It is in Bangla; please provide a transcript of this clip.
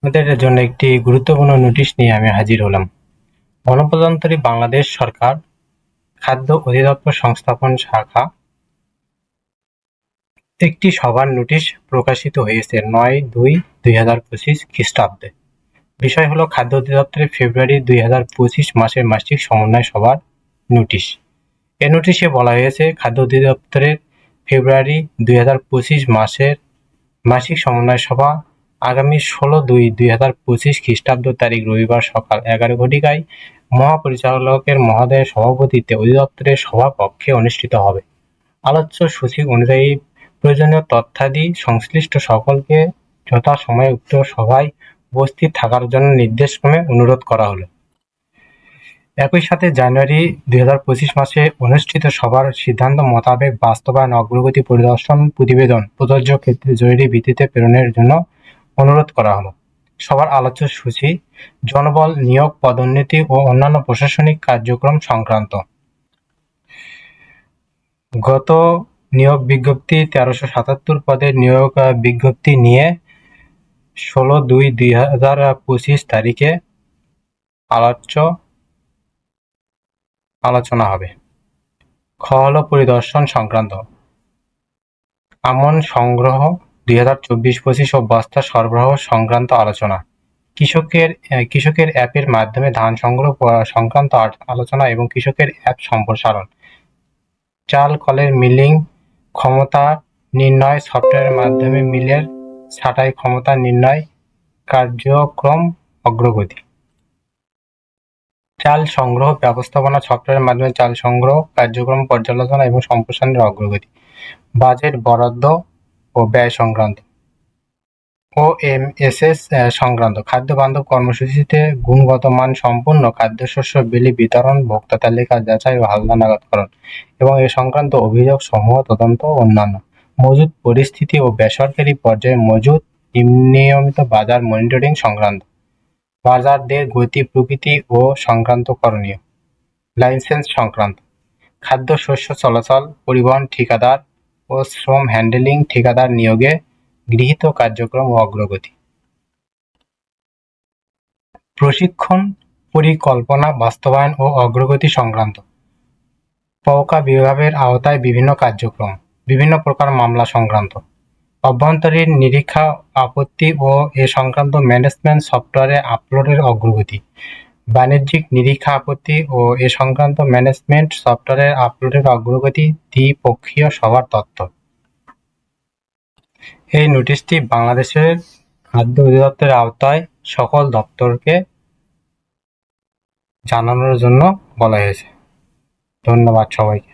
আপনাদের জন্য একটি গুরুত্বপূর্ণ নোটিশ নিয়ে আমি হাজির হলাম। গণপ্রজাতন্ত্রী বাংলাদেশ সরকার খাদ্য অধিদপ্তর সংস্থাপন শাখা একটি সভার নোটিশ প্রকাশিত হয়েছে ৯/২/২০২৫ খ্রিস্টাব্দে। বিষয় হলো খাদ্য অধিদপ্তরের ফেব্রুয়ারি ২০২৫ মাসের মাসিক সমন্বয় সভার নোটিশ। এ নোটিশে বলা হয়েছে খাদ্য অধিদপ্তরের ফেব্রুয়ারি ২০২৫ মাসের মাসিক সমন্বয় সভা আগামী ১৬/২/২০২৫ খ্রিস্টাব্দ তারিখ রবিবার সকাল ১১ ঘটিকায় মহাপরিচালকের মহোদয়ের সভাপতিত্বে অধিদপ্তরের সভাকক্ষে অনুষ্ঠিত হবে। আলোচ্য সূচি অনুযায়ী প্রয়োজনীয় তথ্যাদি সংশ্লিষ্ট সকলকে যথাসময়ে উক্ত সভায় উপস্থিত থাকার জন্য নির্দেশক্রমে অনুরোধ করা হলো। একই সাথে জানুয়ারি ২০২৫ মাসে অনুষ্ঠিত সভার সিদ্ধান্ত মোতাবেক বাস্তবায়ন অগ্রগতি পরিদর্শন প্রতিবেদন প্রযোজ্য ক্ষেত্রে জরুরি ভিত্তিতে প্রেরণের জন্য অনুরোধ করা হলো। সভার আলোচ্য সূচি জনবল নিয়োগ, পদোন্নতি ও অন্যান্য প্রশাসনিক কার্যক্রম সংক্রান্ত। গত নিয়োগ বিজ্ঞপ্তি ১৩৭৭ পদের নিয়োগ বিজ্ঞপ্তি নিয়ে ১৬/২/২০২৫ তারিখে আলোচনা হবে। খ হলো পরিদর্শন সংক্রান্ত। আমন সংগ্রহ ২০২৪-২৫ ও বস্তা সরবরাহ সংক্রান্ত আলোচনা। কৃষকের অ্যাপের মাধ্যমে ধান সংগ্রহ সংক্রান্ত আলোচনা এবং কৃষকের অ্যাপ সম্প্রসারণ। চাল কলের মিলিং ক্ষমতা নির্ণয় সফটওয়্যারের মাধ্যমে মিলের ছাঁটাই ক্ষমতা নির্ণয় কার্যক্রম অগ্রগতি। চাল সংগ্রহ ব্যবস্থাপনা সফটওয়্যারের মাধ্যমে চাল সংগ্রহ কার্যক্রম পর্যালোচনা এবং সম্প্রসারণের অগ্রগতি। বাজেট বরাদ্দ ও ব্যয় সংক্রান্ত। OMSS সংক্রান্ত খাদ্য বান্ধব কর্মসূচিতে গুণগত মান সম্পন্ন খাদ্যশস্য বিলি বিতরণ, ভোক্তা তালিকা যাচাই ও হালনাগাদকরণ এবং এ সংক্রান্ত অভিযোগ সমূহ তদন্ত ও অন্যান্য। মজুত পরিস্থিতি ও বেসরকারি পর্যায়ে মজুত নিয়মিত বাজার মনিটরিং সংক্রান্ত। বাজারদের গতি প্রকৃতি ও সংক্রান্ত করণীয়। লাইসেন্স সংক্রান্ত। খাদ্য শস্য চলাচল, পরিবহন ঠিকাদার ও শ্রম হ্যান্ডলিং ঠিকাদার নিয়োগে গৃহীত কার্যক্রম ও অগ্রগতি। প্রশিক্ষণ পরিকল্পনা বাস্তবায়ন ও অগ্রগতি সংক্রান্ত। পওকা বিভাগের আওতায় বিভিন্ন কার্যক্রম, বিভিন্ন প্রকার মামলা সংক্রান্ত। অভ্যন্তরীণ নিরীক্ষা আপত্তি ও এ সংক্রান্ত ম্যানেজমেন্ট সফটওয়্যারে আপলোডের অগ্রগতি। বাণিজ্যিক নিরীক্ষা আপত্তি ও এ সংক্রান্ত ম্যানেজমেন্ট সফটওয়্যারের আপলোডের অগ্রগতি দ্বিপক্ষীয় সভার তথ্য। এই নোটিশটি বাংলাদেশের খাদ্য অধিদপ্তরের আওতায় সকল দপ্তরকে জানানোর জন্য বলা হয়েছে। ধন্যবাদ সবাইকে।